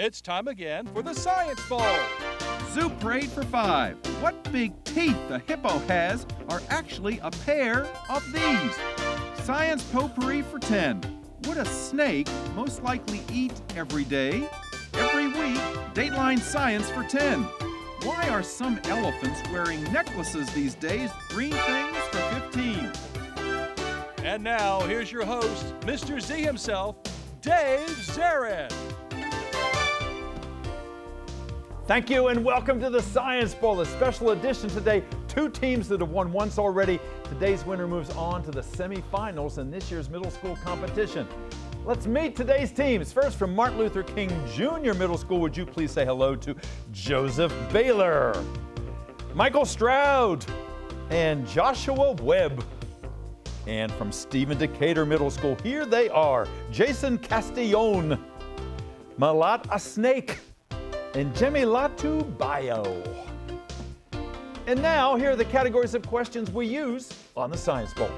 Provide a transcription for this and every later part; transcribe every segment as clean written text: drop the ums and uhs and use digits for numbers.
It's time again for the Science Bowl. Zoo Parade for 5. What big teeth the hippo has are actually a pair of these. Science Potpourri for 10. Would a snake most likely eat every day? Every week, Dateline Science for 10. Why are some elephants wearing necklaces these days? Green things for 15. And now, here's your host, Mr. Z himself, Dave Zarin. Thank you and welcome to the Science Bowl, a special edition today. 2 teams that have won once already. Today's winner moves on to the semifinals in this year's middle school competition. Let's meet today's teams. First, from Martin Luther King Jr. Middle School, would you please say hello to Joseph Baylor, Michael Stroud, and Joshua Webb. And from Stephen Decatur Middle School, here they are, Jason Castillon, Malat a Snake, and Jemilatu Bayo. And now, here are the categories of questions we use on the Science Bowl.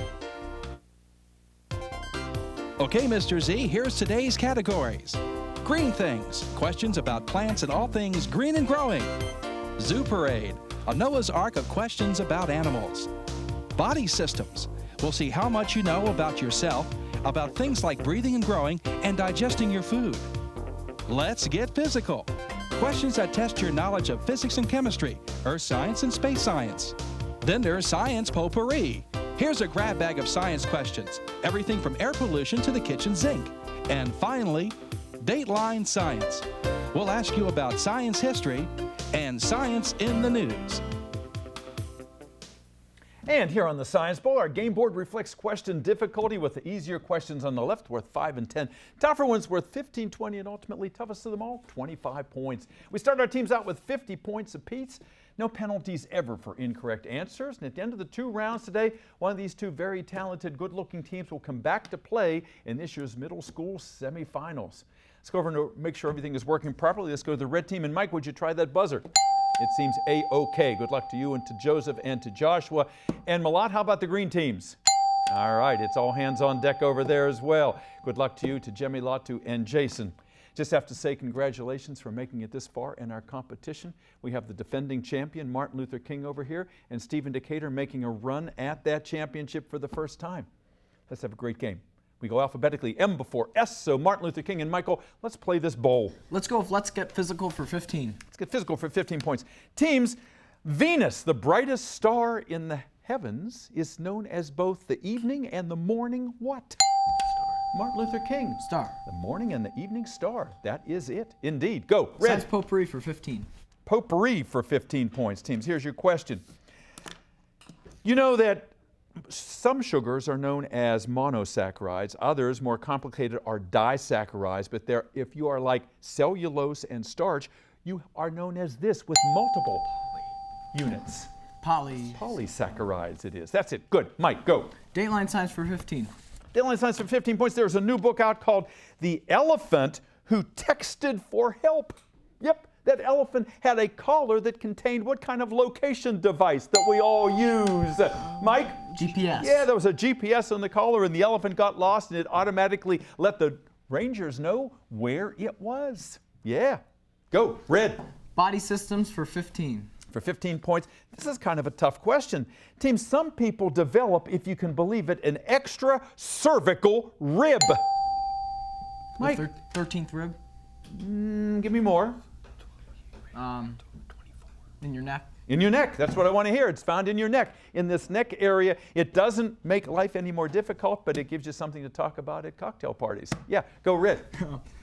Okay, Mr. Z, here's today's categories. Green things, questions about plants and all things green and growing. Zoo Parade, a Noah's Ark of questions about animals. Body systems, we'll see how much you know about yourself, about things like breathing and growing, and digesting your food. Let's get physical. Questions that test your knowledge of physics and chemistry, earth science and space science. Then there's Science Potpourri. Here's a grab bag of science questions, everything from air pollution to the kitchen sink. And finally, Dateline Science. We'll ask you about science history and science in the news. And here on the Science Bowl, our game board reflects question difficulty with the easier questions on the left worth 5 and 10. Tougher ones worth 15, 20, and ultimately toughest of them all, 25 points. We start our teams out with 50 points apiece. No penalties ever for incorrect answers. And at the end of the 2 rounds today, one of these 2 very talented, good-looking teams will come back to play in this year's middle school semifinals. Let's go over and make sure everything is working properly. Let's go to the red team. And Mike, would you try that buzzer? It seems A-OK. Good luck to you and to Joseph and to Joshua. And Malat, how about the green teams? All right, it's all hands on deck over there as well. Good luck to you, to Jemilatu and Jason. Just have to say congratulations for making it this far in our competition. We have the defending champion, Martin Luther King, over here, and Stephen Decatur making a run at that championship for the first time. Let's have a great game. We go alphabetically, M before S, so Martin Luther King and Michael, let's play this bowl. Let's get physical for 15. Let's get physical for 15 points. Teams, Venus, the brightest star in the heavens, is known as both the evening and the morning what? Star. Martin Luther King. Star. The morning and the evening star. That is it, indeed. Go, red. Science Potpourri for 15. Potpourri for 15 points. Teams, here's your question. You know that some sugars are known as monosaccharides. Others, more complicated, are disaccharides. But if you are like cellulose and starch, you are known as this with multiple units. Polysaccharides it is. That's it. Good. Mike, go. Dateline Science for 15. Dateline Science for 15 points. There's a new book out called The Elephant Who Texted for Help. Yep. That elephant had a collar that contained what kind of location device that we all use? Mike? GPS. Yeah, there was a GPS on the collar and the elephant got lost and it automatically let the rangers know where it was. Yeah. Go, red. Body systems for 15. For 15 points. This is kind of a tough question. Team, some people develop, if you can believe it, an extra cervical rib. Mike? 13th rib. Give me more. In your neck. In your neck. That's what I want to hear. It's found in your neck. In this neck area, it doesn't make life any more difficult, but it gives you something to talk about at cocktail parties. Yeah, go red.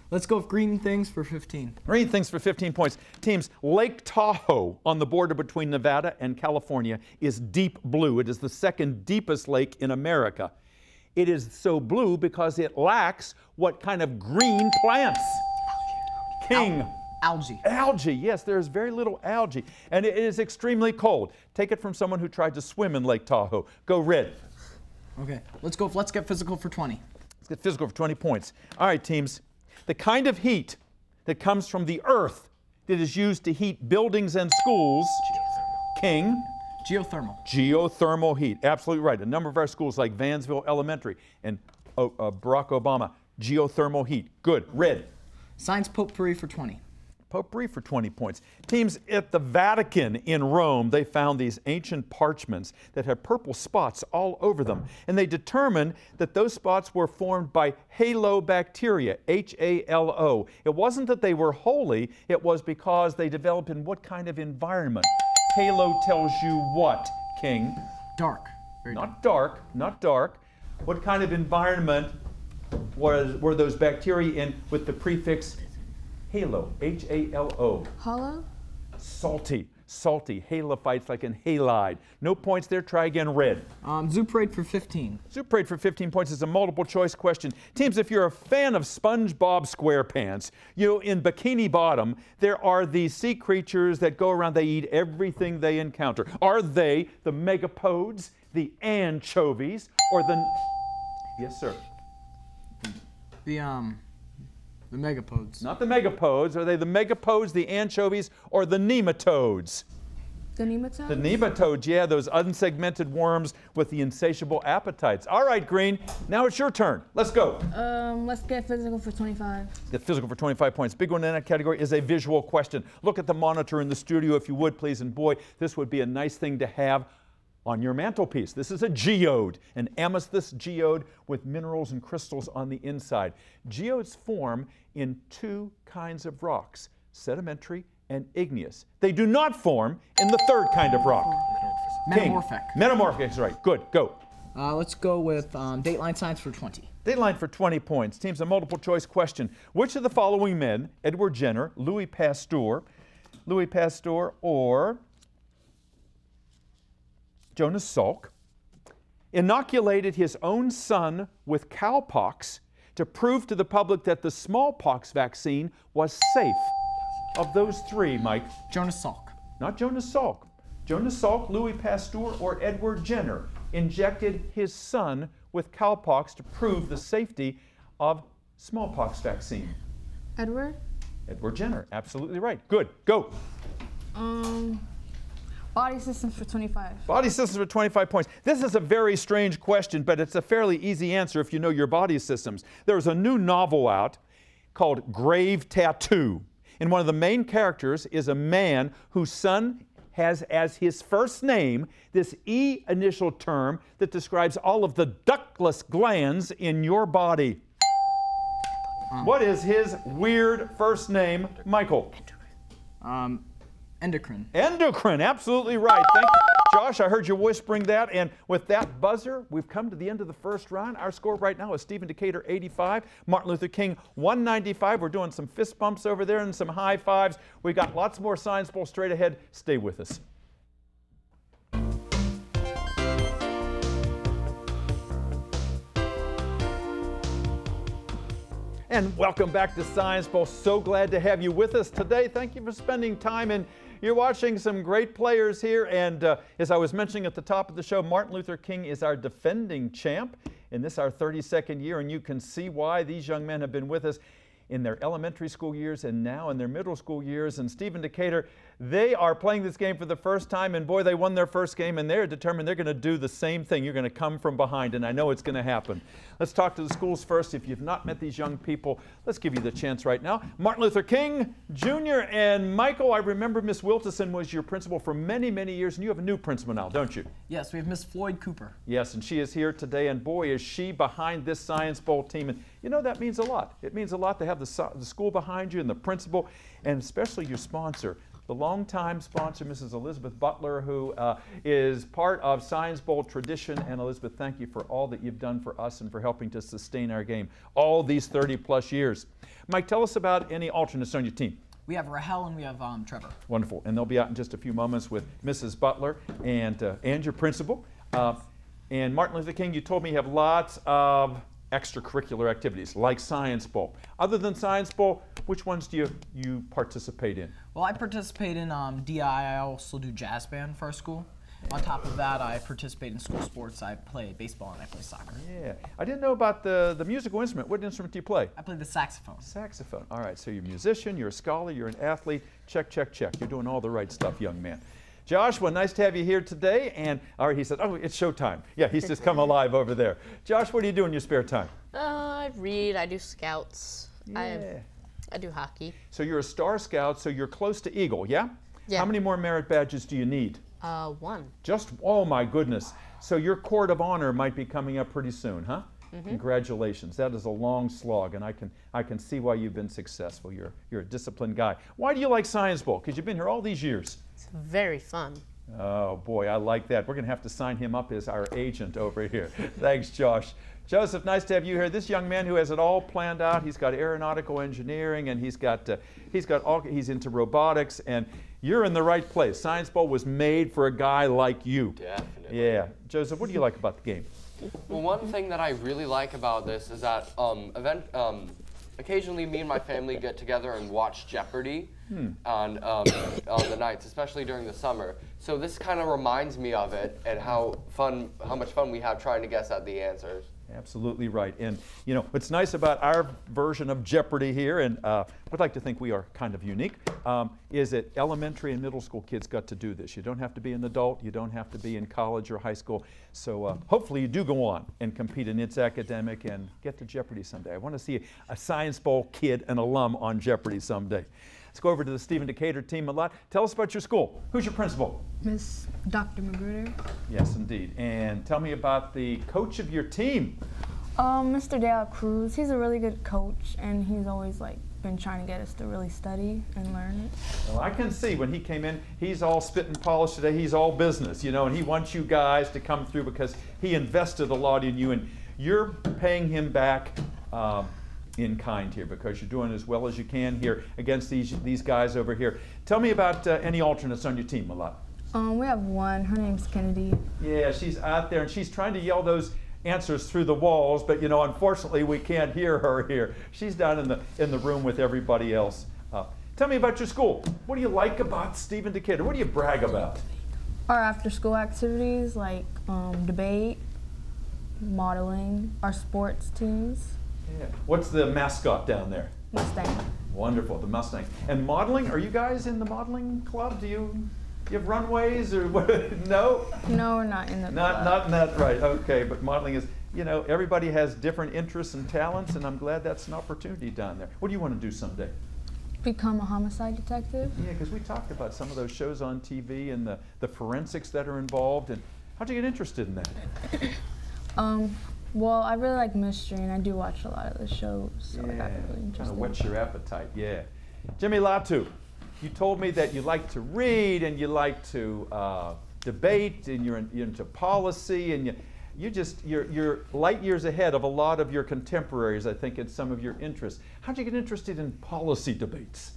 Let's go with green things for 15. Green things for 15 points. Teams, Lake Tahoe on the border between Nevada and California is deep blue. It is the 2nd deepest lake in America. It is so blue because it lacks what kind of green plants? King. Algae. Algae, yes, there's very little algae. And it is extremely cold. Take it from someone who tried to swim in Lake Tahoe. Go red. Okay, let's get physical for 20. Let's get physical for 20 points. All right, teams. The kind of heat that comes from the earth that is used to heat buildings and schools. King. Geothermal. Geothermal heat. Absolutely right. A number of our schools like Vansville Elementary and Barack Obama. Geothermal heat. Good. Red. Science Potpourri for 20. Potpourri for 20 points. Teams at the Vatican in Rome, they found these ancient parchments that had purple spots all over them. And they determined that those spots were formed by halobacteria, H-A-L-O. It wasn't that they were holy, it was because they developed in what kind of environment? Halo tells you what, King? Dark. Not dark, not dark. What kind of environment were those bacteria in with the prefix halo, H-A-L-O? Hollow? Salty, salty, halophytes like in halide. No points there, try again, red. Zooparade for 15. Zooparade for 15 points is a multiple choice question. Teams, if you're a fan of SpongeBob SquarePants, you know, in Bikini Bottom, there are these sea creatures that go around, they eat everything they encounter. Are they the megapodes, the anchovies, or the... Yes, sir. The megapodes. Not the megapodes. Are they the megapodes, the anchovies, or the nematodes? The nematodes? The nematodes, yeah, those unsegmented worms with the insatiable appetites. All right, Green, now it's your turn. Let's go. Let's get physical for 25. Get physical for 25 points. Big one in that category is a visual question. Look at the monitor in the studio if you would, please. And boy, this would be a nice thing to have on your mantelpiece. This is a geode, an amethyst geode with minerals and crystals on the inside. Geodes form in two kinds of rocks, sedimentary and igneous. They do not form in the third kind of rock. Metamorphic. King. Metamorphic is right. Good, go. Let's go with Dateline Science for 20. Dateline for 20 points. Teams, a multiple choice question. Which of the following men, Edward Jenner, Louis Pasteur, or Jonas Salk, inoculated his own son with cowpox to prove to the public that the smallpox vaccine was safe? Of those three, Mike. Jonas Salk. Not Jonas Salk. Jonas Salk, Louis Pasteur, or Edward Jenner injected his son with cowpox to prove the safety of smallpox vaccine. Edward? Edward Jenner, absolutely right. Good, go. Body systems for 25. Body systems for 25 points. This is a very strange question, but it's a fairly easy answer if you know your body systems. There's a new novel out called Grave Tattoo. And one of the main characters is a man whose son has as his first name this E initial term that describes all of the ductless glands in your body. What is his weird first name, Michael? Endocrine. Endocrine, absolutely right. Thank you. Josh, I heard you whispering that, and with that buzzer, we've come to the end of the first round. Our score right now is Stephen Decatur 85, Martin Luther King 195. We're doing some fist bumps over there and some high fives. We got lots more Science Bowl straight ahead. Stay with us. And welcome back to Science Bowl. So glad to have you with us today. Thank you for spending time, and you're watching some great players here. And as I was mentioning at the top of the show, Martin Luther King is our defending champ in this our 32nd year, and you can see why these young men have been with us in their elementary school years and now in their middle school years. And Stephen Decatur, they are playing this game for the first time, and boy, they won their first game, and they're determined they're going to do the same thing. You're going to come from behind, and I know it's going to happen. Let's talk to the schools first. If you've not met these young people, let's give you the chance right now. Martin Luther King Jr. and Michael, I remember Miss Wiltison was your principal for many, many years, and you have a new principal now, don't you? Yes, we have Miss Floyd Cooper. Yes, and she is here today, and boy, is she behind this Science Bowl team. And you know, that means a lot. It means a lot to have the school behind you and the principal, and especially your sponsor, the longtime sponsor, Mrs. Elizabeth Butler, who is part of Science Bowl tradition. And Elizabeth, thank you for all that you've done for us and for helping to sustain our game all these 30-plus years. Mike, tell us about any alternates on your team. We have Rahel and we have Trevor. Wonderful. And they'll be out in just a few moments with Mrs. Butler and your principal. And Martin Luther King, you told me you have lots of extracurricular activities like Science Bowl. Other than Science Bowl, which ones do you participate in? Well, I participate in DI. I also do jazz band for our school. On top of that, I participate in school sports. I play baseball and I play soccer. Yeah. I didn't know about the musical instrument. What instrument do you play? I play the saxophone. Saxophone. All right. So you're a musician, you're a scholar, you're an athlete. Check, check, check. You're doing all the right stuff, young man. Joshua, nice to have you here today. And all right, he said, oh, it's showtime. Yeah, he's just come alive over there. Josh, what do you do in your spare time? I read. I do scouts. Yeah. I do hockey. So you're a Star Scout, so you're close to Eagle, yeah? Yeah. How many more merit badges do you need? 1. Just, oh my goodness. So your Court of Honor might be coming up pretty soon, huh? Congratulations. That is a long slog, and I can see why you've been successful. You're a disciplined guy. Why do you like Science Bowl? Because you've been here all these years. It's very fun. Oh boy, I like that. We're going to have to sign him up as our agent over here. Thanks, Josh. Joseph, nice to have you here. This young man who has it all planned out. He's got aeronautical engineering, and he's into robotics, and you're in the right place. Science Bowl was made for a guy like you. Definitely. Yeah. Joseph, what do you like about the game? Well, one thing that I really like about this is that occasionally me and my family get together and watch Jeopardy on the nights, especially during the summer. So this kind of reminds me of it and how much fun we have trying to guess at the answers. Absolutely right. And you know, what's nice about our version of Jeopardy here, and we'd like to think we are kind of unique, is that elementary and middle school kids got to do this. You don't have to be an adult. You don't have to be in college or high school. So hopefully you do go on and compete in its academic and get to Jeopardy someday. I want to see a Science Bowl kid, an alum on Jeopardy someday. Let's go over to the Stephen Decatur team a lot. Tell us about your school. Who's your principal? Miss Dr. Magruder. Yes, indeed. And tell me about the coach of your team. Mr. Dale Cruz. He's a really good coach, and he's always been trying to get us to really study and learn it. Well, I can see when he came in, he's all spit and polish today. He's all business, you know, and he wants you guys to come through because he invested a lot in you, and you're paying him back in kind here because you're doing as well as you can here against these guys over here. Tell me about any alternates on your team, Malat. We have one. Her name's Kennedy. Yeah, she's out there and she's trying to yell those answers through the walls, but you know, unfortunately, we can't hear her here. She's down in the room with everybody else. Tell me about your school. What do you like about Stephen Decatur? What do you brag about? Our after-school activities like debate, modeling, our sports teams. Yeah. What's the mascot down there? Mustang. Wonderful, the Mustang. And modeling, are you guys in the modeling club? Do you have runways or what? No? No, we're not in the club. Not in that, right, okay, but modeling is, you know, everybody has different interests and talents, and I'm glad that's an opportunity down there. What do you want to do someday? Become a homicide detective. Yeah, because we talked about some of those shows on TV and the forensics that are involved, and how'd you get interested in that? Well, I really like mystery, and I do watch a lot of the shows, so I got really interested. Kind of whets your appetite, yeah. Jimmy Latu, you told me that you like to read and you like to debate, and you're into policy, and you're light years ahead of a lot of your contemporaries, I think, in some of your interests. How'd you get interested in policy debates?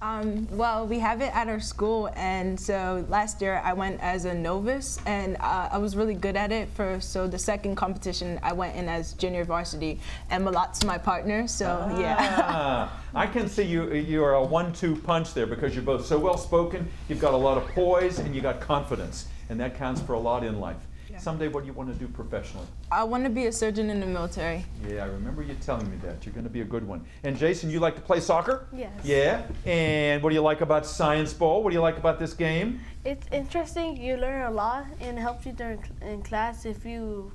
Well, we have it at our school, and so last year I went as a novice, and I was really good at it. So the second competition I went in as junior varsity, and Malat's my partner, so yeah. I can see you are a 1-2 punch there because you're both so well spoken, you've got a lot of poise, and you got confidence, and that counts for a lot in life. Someday, what do you want to do professionally? I want to be a surgeon in the military. Yeah, I remember you telling me that. You're going to be a good one. And Jason, you like to play soccer? Yes. Yeah. And what do you like about Science Bowl? What do you like about this game? It's interesting. You learn a lot, and it helps you in class. If you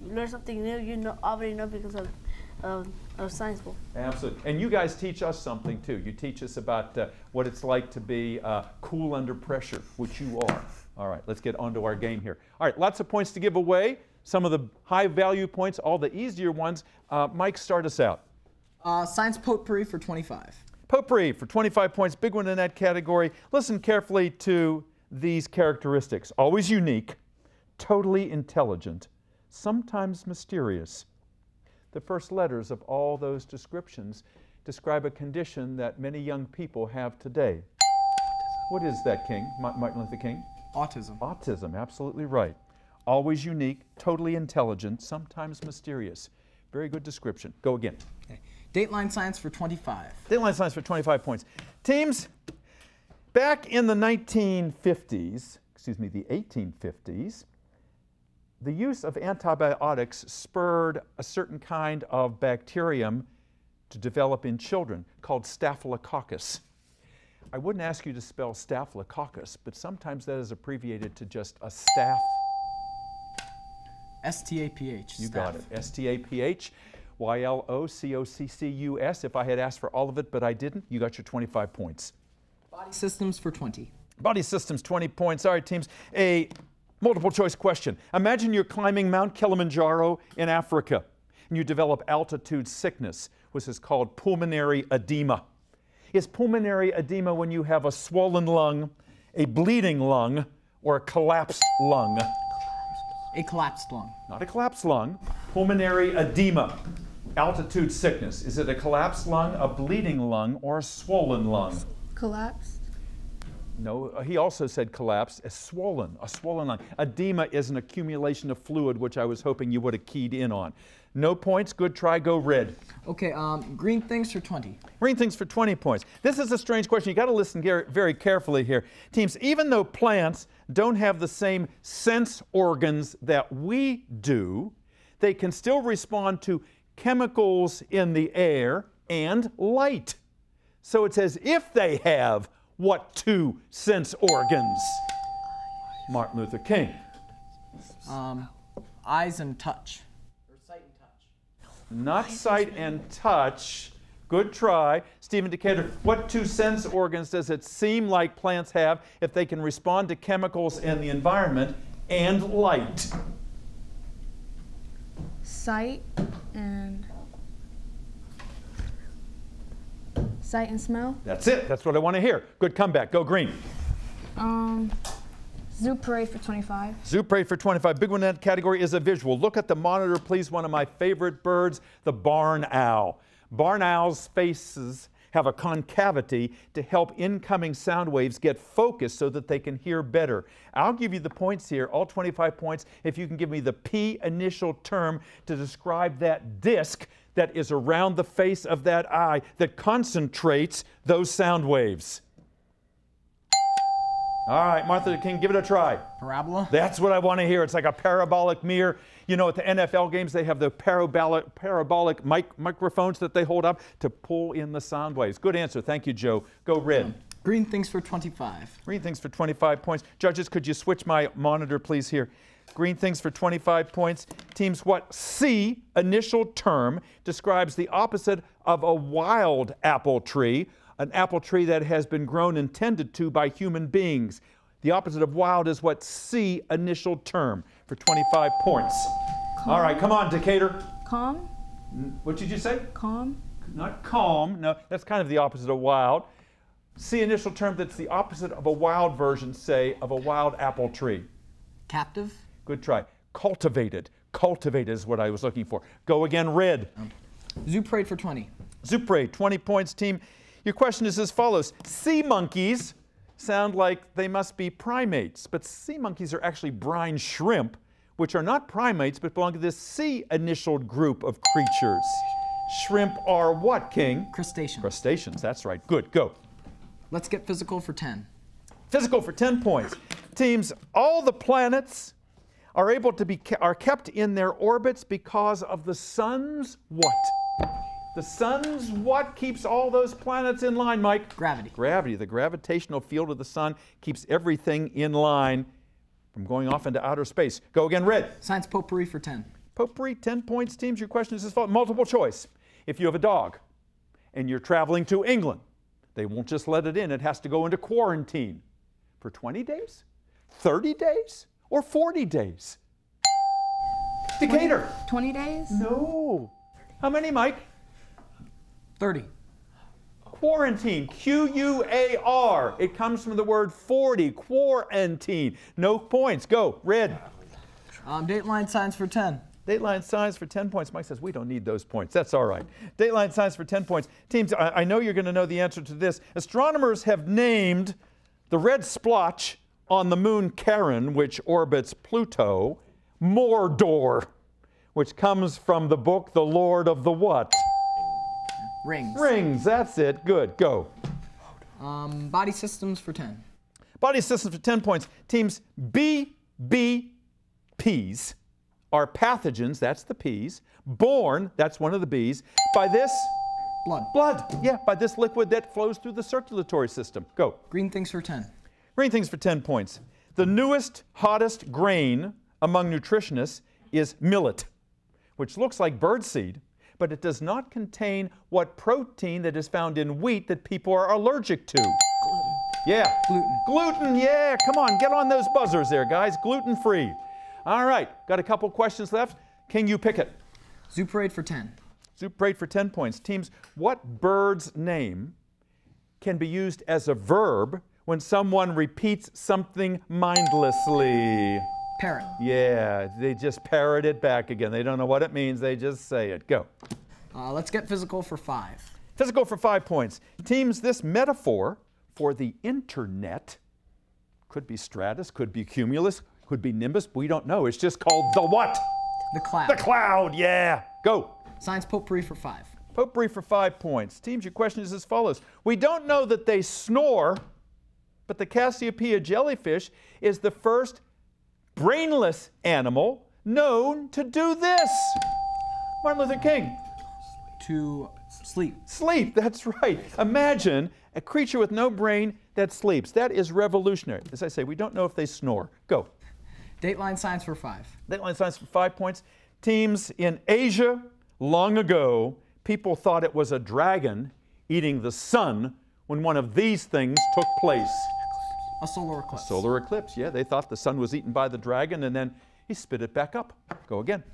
learn something new, you already know because of Science Bowl. Absolutely. And you guys teach us something, too. You teach us about what it's like to be cool under pressure, which you are. All right, let's get on to our game here. All right, lots of points to give away. Some of the high-value points, all the easier ones. Mike, start us out. Science potpourri for 25. Potpourri for 25 points, big one in that category. Listen carefully to these characteristics. Always unique, totally intelligent, sometimes mysterious. The first letters of all those descriptions describe a condition that many young people have today. What is that, King? Martin Luther King? Autism. Autism, absolutely right. Always unique, totally intelligent, sometimes mysterious. Very good description. Go again. Okay. Dateline science for 25. Dateline science for 25 points. Teams, back in the 1850s, the use of antibiotics spurred a certain kind of bacterium to develop in children called Staphylococcus. I wouldn't ask you to spell Staphylococcus, but sometimes that is abbreviated to just a staph. S-T-A-P-H. You got it. S-T-A-P-H. YLOCOCCUS. If I had asked for all of it, but I didn't, you got your 25 points. Body systems for 20. Body systems, 20 points. All right, teams. A multiple choice question. Imagine you're climbing Mount Kilimanjaro in Africa, and you develop altitude sickness, which is called pulmonary edema. Is pulmonary edema when you have a swollen lung, a bleeding lung, or a collapsed lung? A collapsed lung. Not a collapsed lung. Pulmonary edema. Altitude sickness. Is it a collapsed lung, a bleeding lung, or a swollen lung? Collapsed. No, he also said collapsed. A swollen lung. Edema is an accumulation of fluid, which I was hoping you would have keyed in on. No points. Good try. Go red. Okay, green things for 20. Green things for 20 points. This is a strange question. You got to listen very carefully here. Teams, even though plants don't have the same sense organs that we do, they can still respond to chemicals in the air and light. So it's as if they have what two sense organs? Martin Luther King. Eyes and touch. Or sight and touch. Not sight and touch. Good try. Stephen Decatur, what two sense organs does it seem like plants have if they can respond to chemicals in the environment and light? Sight and smell. That's it. That's what I want to hear. Good comeback. Go green. Zoo parade for 25. Zoo parade for 25. Big one in that category is a visual. Look at the monitor, please. One of my favorite birds, the barn owl. Barn owls' faces have a concavity to help incoming sound waves get focused so that they can hear better. I'll give you the points here, all 25 points, if you can give me the P initial term to describe that disc that is around the face of that eye that concentrates those sound waves. All right, Martin Luther King, give it a try. Parabola? That's what I want to hear. It's like a parabolic mirror. You know, at the NFL games, they have the parabolic microphones that they hold up to pull in the sound waves. Good answer. Thank you, Joe. Go red. Green things for 25. Green things for 25 points. Judges, could you switch my monitor, please, here? Green things for 25 points. Teams, what C initial term describes the opposite of a wild apple tree, an apple tree that has been grown and tended to by human beings? The opposite of wild is what C initial term for 25 points. Calm. All right, come on, Decatur. Calm. What did you say? Calm. Not calm. No, that's kind of the opposite of wild. C initial term that's the opposite of a wild version, say, of a wild apple tree. Captive. Good try. Cultivated. Cultivated is what I was looking for. Go again, red. Zoo parade for 20. Zoo parade, 20 points, team. Your question is as follows. Sea monkeys sound like they must be primates, but sea monkeys are actually brine shrimp, which are not primates, but belong to this C-initialed group of creatures. Shrimp are what, King? Crustaceans. Crustaceans, that's right. Good, go. Let's get physical for 10. Physical for 10 points. Teams, all the planets are kept in their orbits because of the sun's what? The sun's what keeps all those planets in line, Mike? Gravity. Gravity. The gravitational field of the sun keeps everything in line from going off into outer space. Go again, red. Science potpourri for 10. Potpourri, 10 points, teams. Your question is as follows. Multiple choice. If you have a dog and you're traveling to England, they won't just let it in. It has to go into quarantine for 20 days, 30 days, or 40 days. Decatur. 20 days? No. How many, Mike? 30. Quarantine, Q-U-A-R. It comes from the word 40, quarantine. No points. Go, red. Dateline science for 10. Dateline science for 10 points. Mike says we don't need those points. That's all right. Dateline science for 10 points. Teams, I know you're going to know the answer to this. Astronomers have named the red splotch on the moon Charon, which orbits Pluto, Mordor, which comes from the book The Lord of the what? Rings. Rings, that's it. Good, go. Body systems for 10. Body systems for 10 points. Teams, BBPs are pathogens, that's the P's, born, that's one of the B's, by this? Blood. Blood, yeah, by this liquid that flows through the circulatory system. Go. Green things for 10. Green things for 10 points. The newest, hottest grain among nutritionists is millet, which looks like birdseed, but it does not contain what protein that is found in wheat that people are allergic to? Gluten. Yeah. Gluten. Gluten, yeah. Come on, get on those buzzers there, guys. Gluten-free. All right, got a couple questions left. Can you pick it? Zoo parade for 10. Zoo parade for 10 points. Teams, what bird's name can be used as a verb when someone repeats something mindlessly? Parrot. Yeah, they just parrot it back again. They don't know what it means, they just say it. Go. Let's get physical for 5. Physical for 5 points. Teams, this metaphor for the internet could be stratus, could be cumulus, could be nimbus. We don't know. It's just called the what? The cloud. The cloud, yeah. Go. Science potpourri for 5. Potpourri for 5 points. Teams, your question is as follows. We don't know that they snore, but the Cassiopeia jellyfish is the first brainless animal known to do this. Martin Luther King. To sleep. Sleep, that's right. Imagine a creature with no brain that sleeps. That is revolutionary. As I say, we don't know if they snore. Go. Dateline science for 5. Dateline science for 5 points. Teams, in Asia, long ago, people thought it was a dragon eating the sun when one of these things took place. A solar eclipse. A solar eclipse, yeah. They thought the sun was eaten by the dragon, and then he spit it back up. Go again.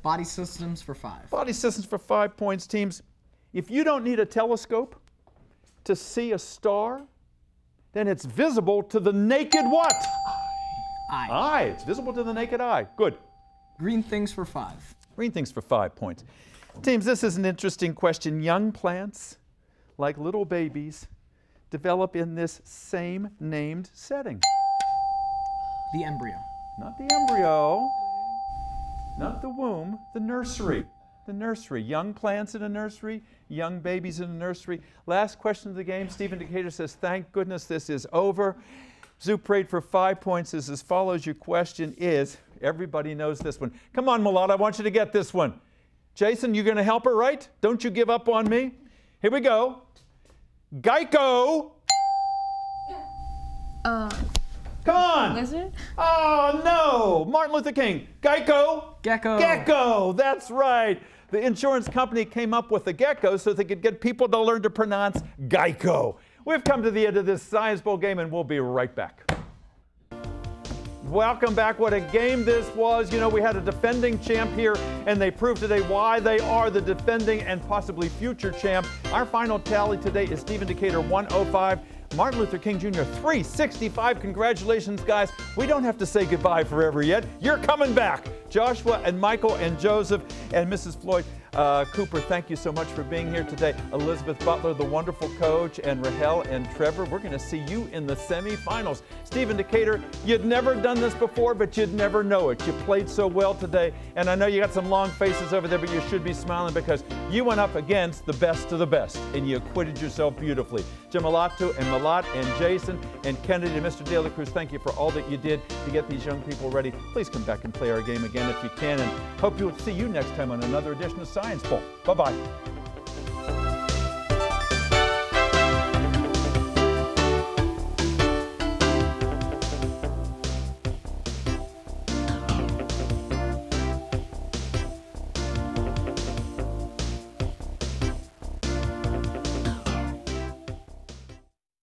Body systems for 5. Body systems for 5 points. Teams, if you don't need a telescope to see a star, then it's visible to the naked what? Eye. Eye. It's visible to the naked eye. Good. Green things for 5. Green things for 5 points. Teams, this is an interesting question. Young plants, like little babies, develop in this same named setting. The embryo. Not the embryo, not the womb, the nursery. The nursery. Young plants in a nursery, young babies in a nursery. Last question of the game. Stephen Decatur says, thank goodness this is over. Zoo parade for 5 points is as follows. Your question is, everybody knows this one. Come on, Malad, I want you to get this one. Jason, you're going to help her, right? Don't you give up on me. Here we go. Geico. Come on. Lizard? Oh, no. Martin Luther King. Geico. Gecko. Gecko. That's right. The insurance company came up with the gecko so they could get people to learn to pronounce Geico. We've come to the end of this Science Bowl game, and we'll be right back. Welcome back. What a game this was. You know, we had a defending champ here, and they proved today why they are the defending and possibly future champ. Our final tally today is Stephen Decatur 105, Martin Luther King Jr. 365. Congratulations, guys. We don't have to say goodbye forever yet. You're coming back. Joshua and Michael and Joseph and Mrs. Floyd Cooper, thank you so much for being here today. Elizabeth Butler, the wonderful coach, and Rahel and Trevor, we're going to see you in the semifinals. Stephen Decatur, you'd never done this before, but you'd never know it. You played so well today, and I know you got some long faces over there, but you should be smiling because you went up against the best of the best, and you acquitted yourself beautifully. Jamalatu and Malat and Jason and Kennedy and Mr. De La Cruz, thank you for all that you did to get these young people ready. Please come back and play our game again if you can, and hope you'll see you next time on another edition of Science Bowl. Bye-bye.